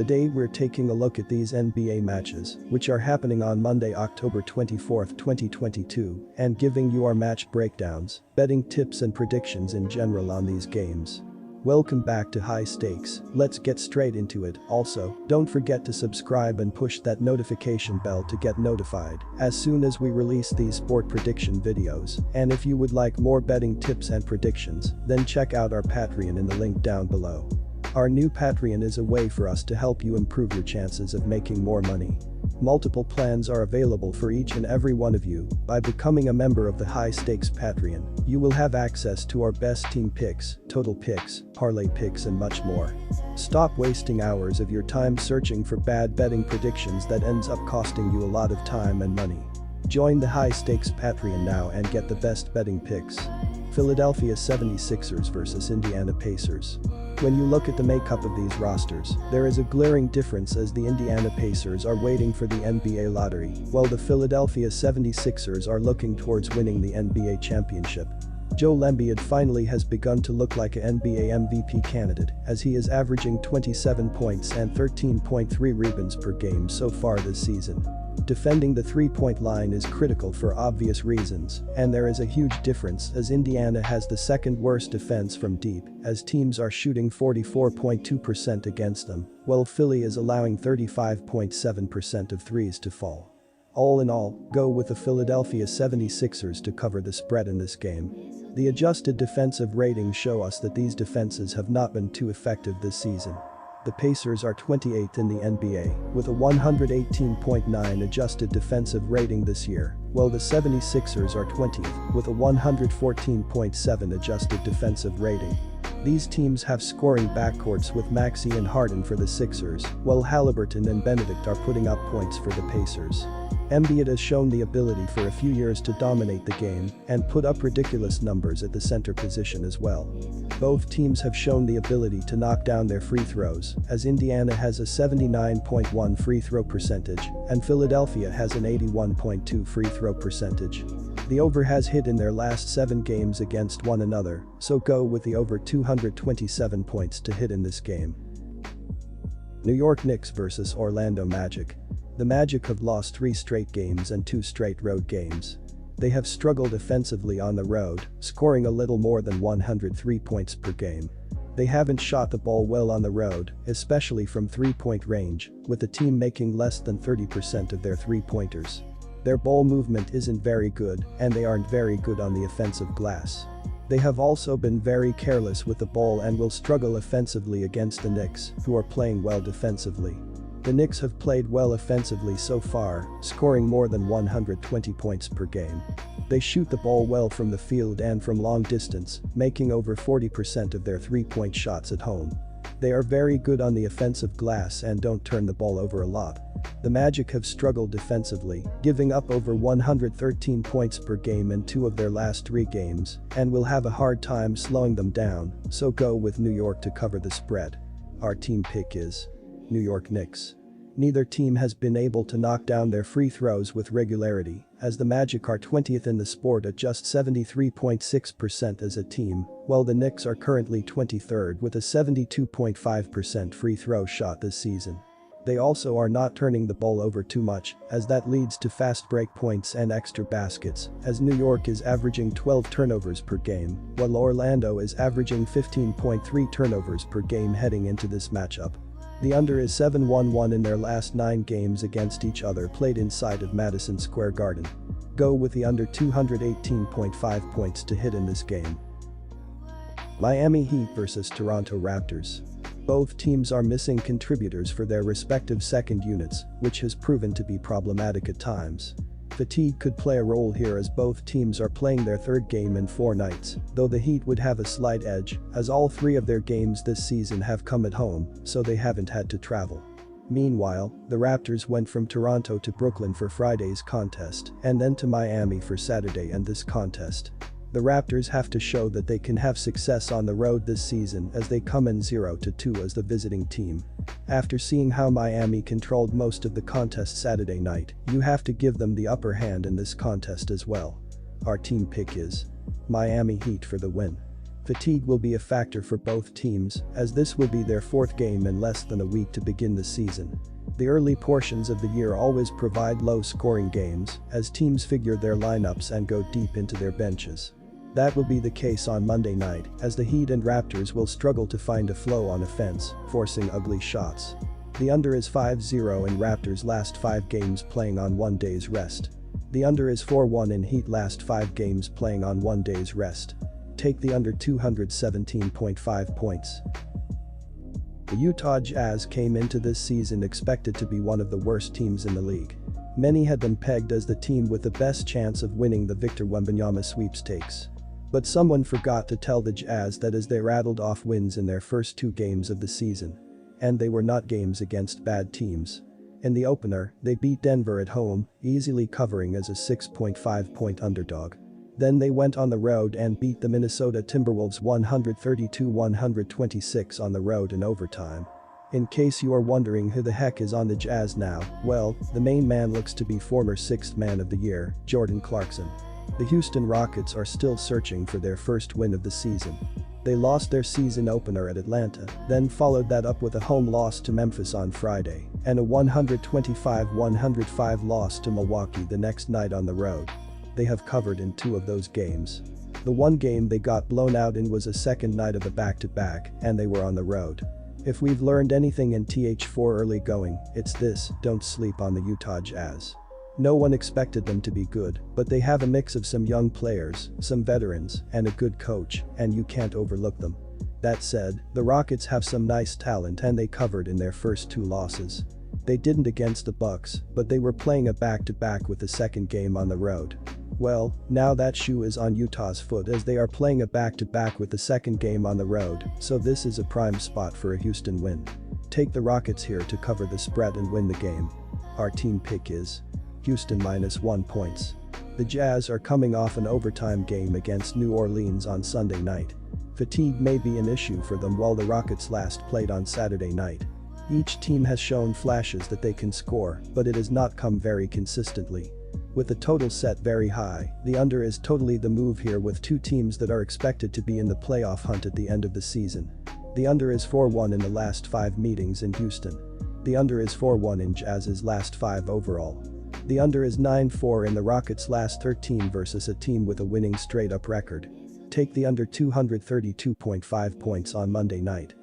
Today we're taking a look at these NBA matches, which are happening on Monday, October 24, 2022, and giving you our match breakdowns, betting tips and predictions in general on these games. Welcome back to High Stakes, let's get straight into it. Also, don't forget to subscribe and push that notification bell to get notified as soon as we release these sport prediction videos. And if you would like more betting tips and predictions, then check out our Patreon in the link down below. Our new Patreon is a way for us to help you improve your chances of making more money. Multiple plans are available for each and every one of you. By becoming a member of the High Stakes Patreon, you will have access to our best team picks, total picks, parlay picks and much more. Stop wasting hours of your time searching for bad betting predictions that ends up costing you a lot of time and money. Join the High Stakes Patreon now and get the best betting picks. Philadelphia 76ers vs Indiana Pacers. When you look at the makeup of these rosters, there is a glaring difference as the Indiana Pacers are waiting for the NBA lottery, while the Philadelphia 76ers are looking towards winning the NBA championship. Joel Embiid finally has begun to look like an NBA MVP candidate, as he is averaging 27 points and 13.3 rebounds per game so far this season. Defending the three-point line is critical for obvious reasons, and there is a huge difference as Indiana has the second worst defense from deep, as teams are shooting 44.2% against them, while Philly is allowing 35.7% of threes to fall. All in all, go with the Philadelphia 76ers to cover the spread in this game. The adjusted defensive ratings show us that these defenses have not been too effective this season. The Pacers are 28th in the NBA, with a 118.9 adjusted defensive rating this year, while the 76ers are 20th, with a 114.7 adjusted defensive rating. These teams have scoring backcourts with Maxey and Harden for the Sixers, while Halliburton and Benedict are putting up points for the Pacers. Embiid has shown the ability for a few years to dominate the game and put up ridiculous numbers at the center position as well. Both teams have shown the ability to knock down their free throws, as Indiana has a 79.1 free throw percentage and Philadelphia has an 81.2 free throw percentage. The over has hit in their last 7 games against one another, so go with the over 227 points to hit in this game. New York Knicks vs Orlando Magic. The Magic have lost 3 straight games and 2 straight road games. They have struggled offensively on the road, scoring a little more than 103 points per game. They haven't shot the ball well on the road, especially from three-point range, with the team making less than 30% of their three-pointers. Their ball movement isn't very good, and they aren't very good on the offensive glass. They have also been very careless with the ball and will struggle offensively against the Knicks, who are playing well defensively. The Knicks have played well offensively so far, scoring more than 120 points per game. They shoot the ball well from the field and from long distance, making over 40% of their three-point shots at home. They are very good on the offensive glass and don't turn the ball over a lot. The Magic have struggled defensively, giving up over 113 points per game in 2 of their last 3 games, and will have a hard time slowing them down, so go with New York to cover the spread. Our team pick is New York Knicks. Neither team has been able to knock down their free throws with regularity, as the Magic are 20th in the sport at just 73.6% as a team, while the Knicks are currently 23rd with a 72.5% free throw shot this season. They also are not turning the ball over too much, as that leads to fast break points and extra baskets, as New York is averaging 12 turnovers per game, while Orlando is averaging 15.3 turnovers per game heading into this matchup. The under is 7-1-1 in their last 9 games against each other played inside of Madison Square Garden. Go with the under 218.5 points to hit in this game. Miami Heat vs Toronto Raptors. Both teams are missing contributors for their respective second units, which has proven to be problematic at times. Fatigue could play a role here as both teams are playing their 3rd game in 4 nights, though the Heat would have a slight edge, as all 3 of their games this season have come at home, so they haven't had to travel. Meanwhile, the Raptors went from Toronto to Brooklyn for Friday's contest, and then to Miami for Saturday and this contest. The Raptors have to show that they can have success on the road this season as they come in 0-2 as the visiting team. After seeing how Miami controlled most of the contest Saturday night, you have to give them the upper hand in this contest as well. Our team pick is Miami Heat for the win. Fatigue will be a factor for both teams, as this will be their fourth game in less than a week to begin the season. The early portions of the year always provide low-scoring games, as teams figure their lineups and go deep into their benches. That will be the case on Monday night, as the Heat and Raptors will struggle to find a flow on offense, forcing ugly shots. The under is 5-0 in Raptors' last 5 games playing on 1 day's rest. The under is 4-1 in Heat last 5 games playing on 1 day's rest. Take the under 217.5 points. The Utah Jazz came into this season expected to be one of the worst teams in the league. Many had them pegged as the team with the best chance of winning the Victor Wembanyama sweepstakes. But someone forgot to tell the Jazz that as they rattled off wins in their first 2 games of the season. And they were not games against bad teams. In the opener, they beat Denver at home, easily covering as a 6.5-point underdog. Then they went on the road and beat the Minnesota Timberwolves 132-126 on the road in overtime. In case you are wondering who the heck is on the Jazz now, well, the main man looks to be former 6th Man of the Year, Jordan Clarkson. The Houston Rockets are still searching for their first win of the season. They lost their season opener at Atlanta, then followed that up with a home loss to Memphis on Friday, and a 125-105 loss to Milwaukee the next night on the road. They have covered in 2 of those games. The one game they got blown out in was a second night of a back-to-back, and they were on the road. If we've learned anything in TH4 early going, it's this: don't sleep on the Utah Jazz. No one expected them to be good, but they have a mix of some young players, some veterans, and a good coach, and you can't overlook them. That said, the Rockets have some nice talent and they covered in their first 2 losses. They didn't against the Bucks, but they were playing a back-to-back with the second game on the road. Well, now that shoe is on Utah's foot as they are playing a back-to-back with the second game on the road, so this is a prime spot for a Houston win. Take the Rockets here to cover the spread and win the game. Our team pick is Houston -1 points. The Jazz are coming off an overtime game against New Orleans on Sunday night. Fatigue may be an issue for them while the Rockets last played on Saturday night. Each team has shown flashes that they can score, but it has not come very consistently. With the total set very high, the under is totally the move here with 2 teams that are expected to be in the playoff hunt at the end of the season. The under is 4-1 in the last 5 meetings in Houston. The under is 4-1 in Jazz's last 5 overall. The under is 9-4 in the Rockets' last 13 versus a team with a winning straight-up record. Take the under 232.5 points on Monday night.